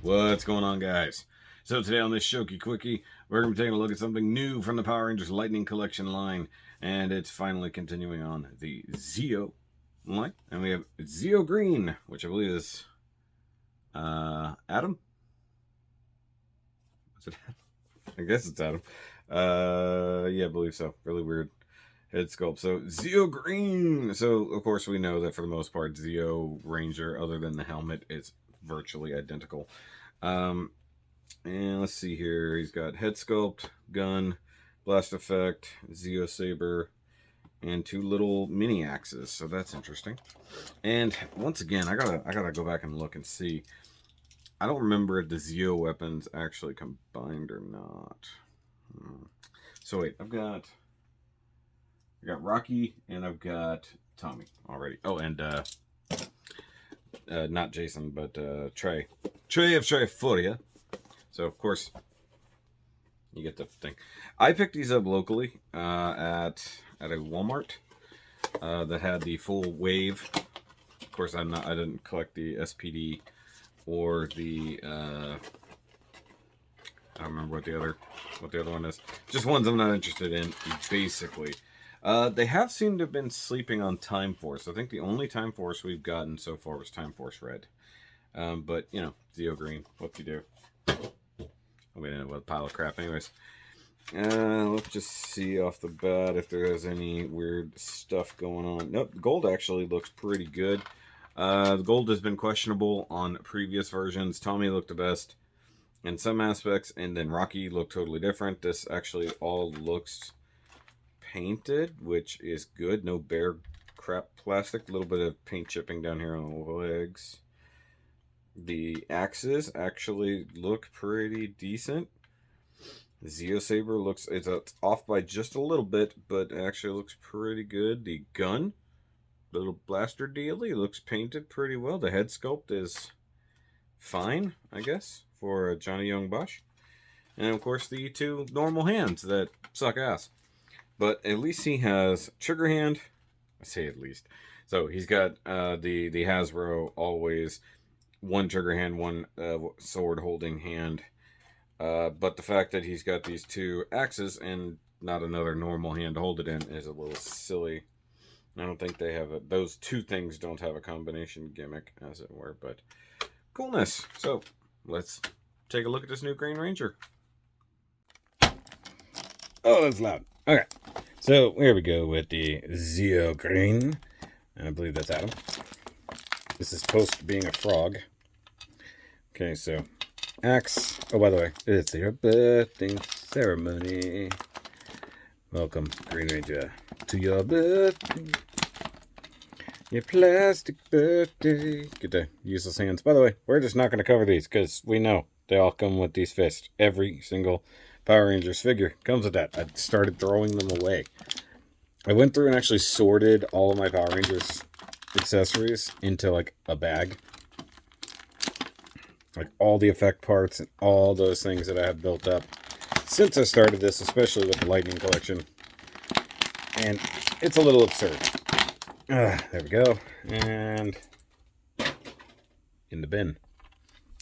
What's going on, guys? So today on this Shoky Quickie, we're going to be taking a look at something new from the Power Rangers Lightning Collection line, and it's finally continuing on the ZEO line, and we have ZEO Green, which I believe is Adam? Is it Adam? I guess it's Adam. Yeah, I believe so. Really weird head sculpt. So ZEO Green. So of course we know that for the most part, ZEO Ranger, other than the helmet, is virtually identical. And let's see here. He's got head sculpt, gun, blast effect, ZEO saber, and two little mini axes. So that's interesting. And once again, I gotta go back and look and see. I don't remember if the ZEO weapons actually combined or not. So wait, I got Rocky and I've got Tommy already. Oh, and not Jason, but Trey of Furia. So of course you get the thing. I picked these up locally at a Walmart that had the full wave. Of course, I didn't collect the SPD or the I don't remember what the other one is. Just ones I'm not interested in, basically. They have seemed to have been sleeping on Time Force. I think the only Time Force we've gotten so far was Time Force Red. But, you know, ZEO Green, what you do. We didn't know what a pile of crap. Anyways, let's just see off the bat if there is any weird stuff going on. Nope, the gold actually looks pretty good. The gold has been questionable on previous versions. Tommy looked the best in some aspects, and then Rocky looked totally different. This actually all looks painted, which is good. No bare crap plastic. A little bit of paint chipping down here on the legs. The axes actually look pretty decent. The ZEO saber looks, it's off by just a little bit, but it actually looks pretty good. The gun, the little blaster dealy, looks painted pretty well. The head sculpt is fine, I guess, for Johnny Young Bosch. And of course the two normal hands that suck ass. But at least he has trigger hand. I say at least. So he's got the Hasbro always one trigger hand, one sword holding hand. But the fact that he's got these two axes and not another normal hand to hold it in is a little silly. I don't think they have those two things don't have a combination gimmick, as it were, but coolness. So let's take a look at this new Green Ranger. Oh, that's loud. Okay, so here we go with the ZEO Green. I believe that's Adam. This is supposed to being a frog. Okay, so axe. Oh, by the way, it's your birthday ceremony. Welcome, Green Ranger, to your birthday. Your plastic birthday. Get the useless hands. By the way, we're just not going to cover these because we know they all come with these fists. Every single Power Rangers figure comes with that. I started throwing them away. I went through and actually sorted all of my Power Rangers accessories into like a bag. Like all the effect parts and all those things that I have built up since I started this, especially with the Lightning Collection. And it's a little absurd. There we go. And in the bin.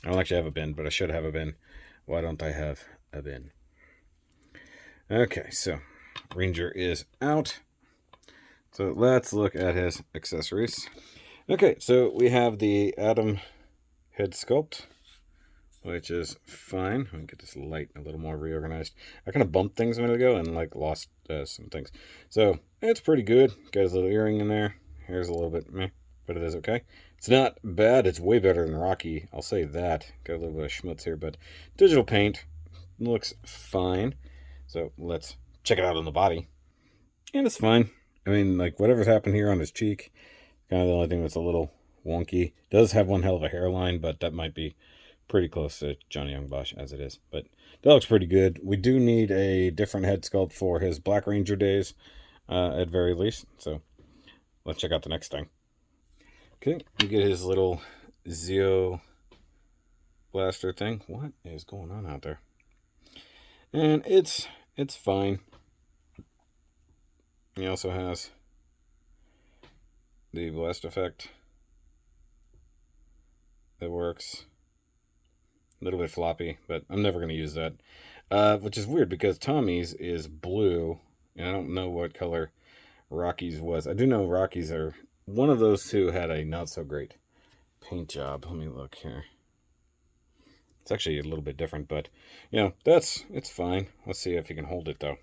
I don't actually have a bin, but I should have a bin. Why don't I have a bin? Okay, so Ranger is out. So let's look at his accessories. Okay, so we have the Adam head sculpt, which is fine. Let me get this light a little more reorganized. I kind of bumped things a minute ago and like lost some things. So it's pretty good. Got his little earring in there. Here's a little bit meh, but it is okay. It's not bad. It's way better than Rocky. I'll say that. Got a little bit of schmutz here, but digital paint looks fine. So let's check it out on the body. And it's fine. I mean, like whatever's happened here on his cheek, kind of the only thing that's a little wonky. Does have one hell of a hairline, but that might be pretty close to Johnny Young Bosch as it is. But that looks pretty good. We do need a different head sculpt for his Black Ranger days, at very least. So let's check out the next thing. Okay, you get his little ZEO blaster thing. What is going on out there? And it's fine. He also has the blast effect that works. little bit floppy, but I'm never going to use that. Which is weird because Tommy's is blue, and I don't know what color Rocky's was. I do know Rocky's are one of those two had a not so great paint job. Let me look here. It's actually a little bit different, but you know, it's fine. Let's see if he can hold it though.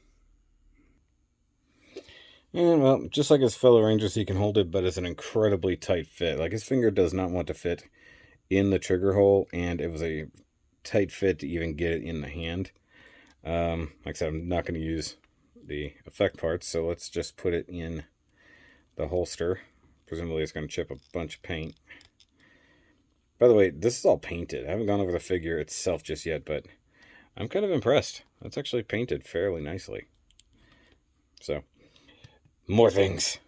And well, just like his fellow Rangers, he can hold it, but it's an incredibly tight fit. Like his finger does not want to fit in the trigger hole, and it was a tight fit to even get it in the hand. Like I said, I'm not going to use the effect parts, so let's just put it in the holster. Presumably it's going to chip a bunch of paint. By the way, this is all painted. I haven't gone over the figure itself just yet, but I'm kind of impressed. That's actually painted fairly nicely. So, more things.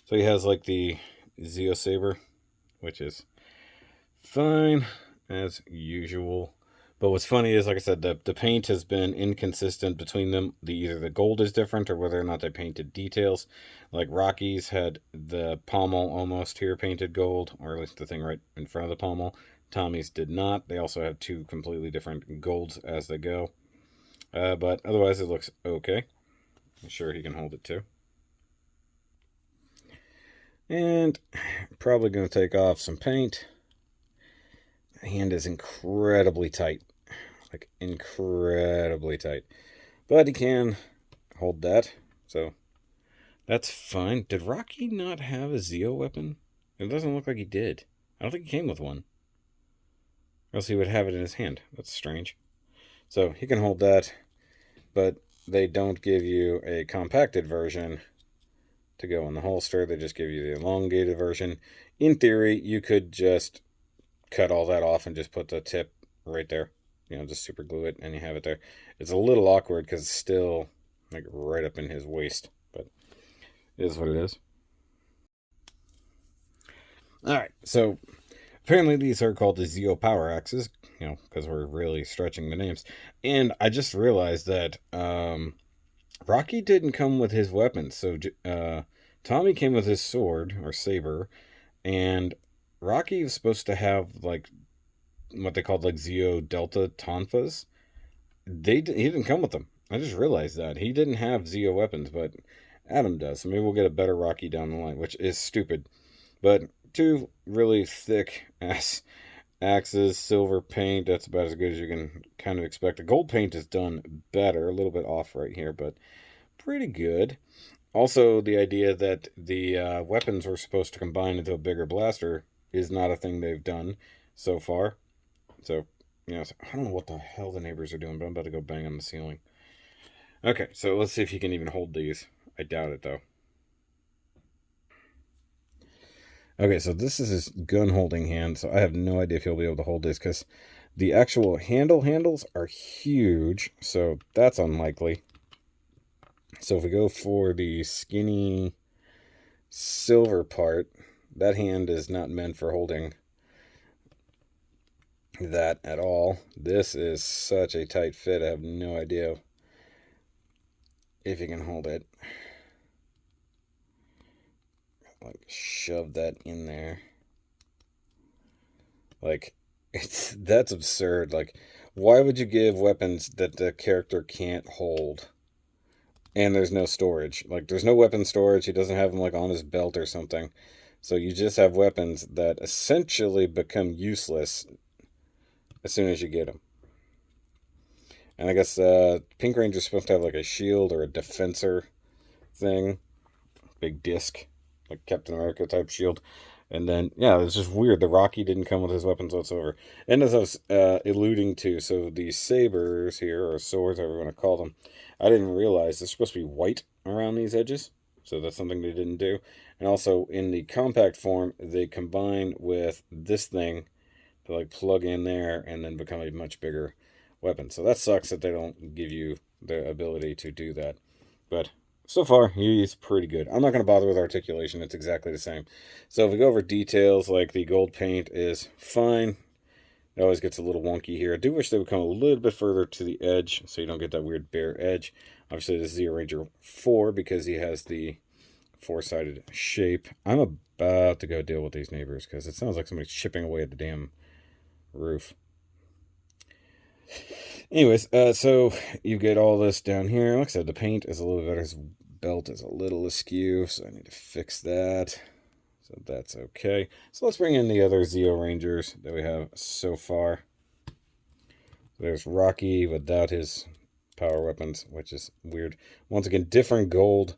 So he has like the ZEO saber, which is fine as usual. But what's funny is, like I said, the paint has been inconsistent between them. Either the gold is different or whether or not they painted details. Like Rocky's had the pommel almost here painted gold, or at least the thing right in front of the pommel. Tommy's did not. They also have two completely different golds as they go. But otherwise it looks okay. I'm sure he can hold it too. And probably going to take off some paint. The hand is incredibly tight. Like, incredibly tight. But he can hold that, so that's fine. Did Rocky not have a ZEO weapon? It doesn't look like he did. I don't think he came with one. Or else he would have it in his hand. That's strange. So he can hold that, but they don't give you a compacted version to go in the holster. They just give you the elongated version. In theory, you could just cut all that off and just put the tip right there. You know, just super glue it and you have it there. It's a little awkward because it's still like right up in his waist, but it is what it is. All right, so apparently these are called the ZEO power axes, you know, because we're really stretching the names. And I just realized that Rocky didn't come with his weapons. So Tommy came with his sword or saber, and Rocky was supposed to have like what they called like ZEO Delta Tonfas. He didn't come with them. I just realized that he didn't have ZEO weapons, but Adam does. So maybe we'll get a better Rocky down the line, which is stupid. But two really thick ass axes, silver paint. That's about as good as you can kind of expect. The gold paint is done better, a little bit off right here, but pretty good. Also, the idea that the weapons were supposed to combine into a bigger blaster is not a thing they've done so far. So, you know, I don't know what the hell the neighbors are doing, but I'm about to go bang on the ceiling. Okay, so let's see if he can even hold these. I doubt it, though. Okay, so this is his gun holding hand, so I have no idea if he'll be able to hold this, because the actual handles are huge, so that's unlikely. So if we go for the skinny silver part, that hand is not meant for holding that at all. This is such a tight fit, I have no idea if you can hold it. Like, shove that in there. Like, that's absurd. Like, why would you give weapons that the character can't hold? And there's no storage. Like, there's no weapon storage. He doesn't have them, like, on his belt or something. So you just have weapons that essentially become useless as soon as you get them. And I guess Pink Ranger's supposed to have, like, a shield or a defensor thing. Big disc. Like Captain America type shield. And then, yeah, it's just weird. The Rocky didn't come with his weapons whatsoever. And as I was alluding to, so these sabers here, or swords, however you want to call them, I didn't realize they're supposed to be white around these edges. So that's something they didn't do. And also, in the compact form, they combine with this thing to like plug in there and then become a much bigger weapon. So that sucks that they don't give you the ability to do that. But so far, he's pretty good. I'm not going to bother with articulation. It's exactly the same. So if we go over details, like the gold paint is fine. It always gets a little wonky here. I do wish they would come a little bit further to the edge so you don't get that weird bare edge. Obviously, this is ZEO Ranger 4 because he has the four-sided shape. I'm about to go deal with these neighbors because it sounds like somebody's chipping away at the damn roof. Anyways, so you get all this down here. Like I said, the paint is a little better. His belt is a little askew, so I need to fix that. So that's okay. So let's bring in the other ZEO Rangers that we have so far. There's Rocky without his power weapons, which is weird. Once again, different gold.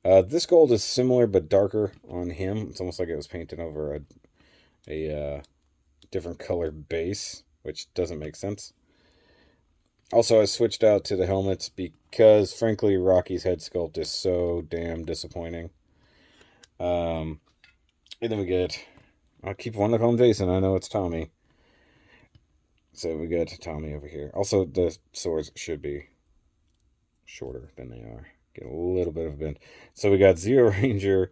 This gold is similar but darker on him. It's almost like it was painted over a different color base, which doesn't make sense. Also, I switched out to the helmets because, frankly, Rocky's head sculpt is so damn disappointing. And then we get... I keep wanting to call him Jason. I know it's Tommy. So we got Tommy over here. Also, the swords should be shorter than they are. Get a little bit of a bend. So we got ZEO Ranger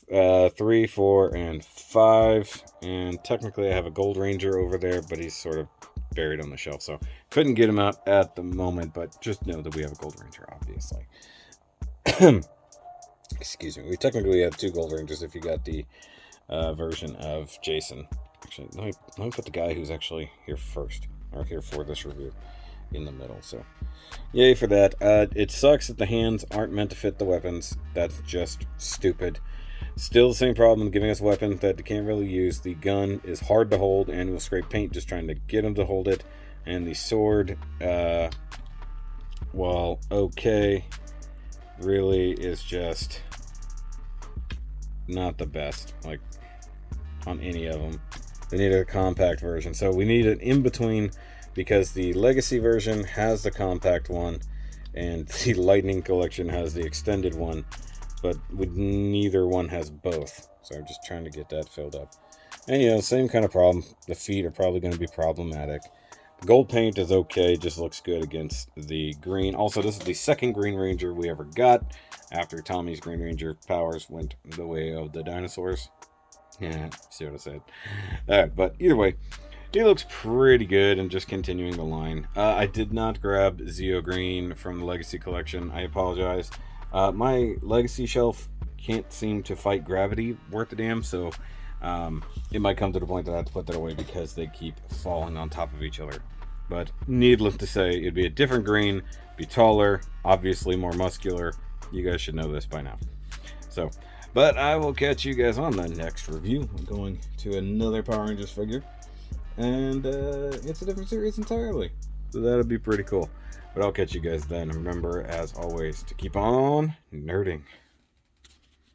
3, 4, and 5. And technically I have a Gold Ranger over there, but he's sort of buried on the shelf. So couldn't get him out at the moment, but just know that we have a Gold Ranger, obviously. Excuse me. We technically have 2 Gold Rangers if you got the version of Jason. Actually, let me put the guy who's actually here first, or here for this review, in the middle. So yay for that. It sucks that the hands aren't meant to fit the weapons. That's just stupid. Still the same problem giving us weapons that they can't really use. The gun is hard to hold and will scrape paint just trying to get them to hold it. And the sword, well, okay, really is just not the best, like, on any of them. They need a compact version. So we need an in-between, because the Legacy version has the compact one and the Lightning Collection has the extended one, but neither one has both. So I'm just trying to get that filled up. And, you know, same kind of problem. The feet are probably going to be problematic. The gold paint is okay, just looks good against the green. Also, this is the second Green Ranger we ever got after Tommy's Green Ranger powers went the way of the dinosaurs. Yeah, see what I said. Alright, but either way, he looks pretty good, and just continuing the line. I did not grab ZEO Green from the Legacy Collection. I apologize. My Legacy shelf can't seem to fight gravity worth a damn, so it might come to the point that I have to put that away because they keep falling on top of each other. But needless to say, it'd be a different green, be taller, obviously more muscular. You guys should know this by now. So... but I will catch you guys on the next review. I'm going to another Power Rangers figure. And it's a different series entirely. So that'll be pretty cool. But I'll catch you guys then. Remember, as always, to keep on nerding.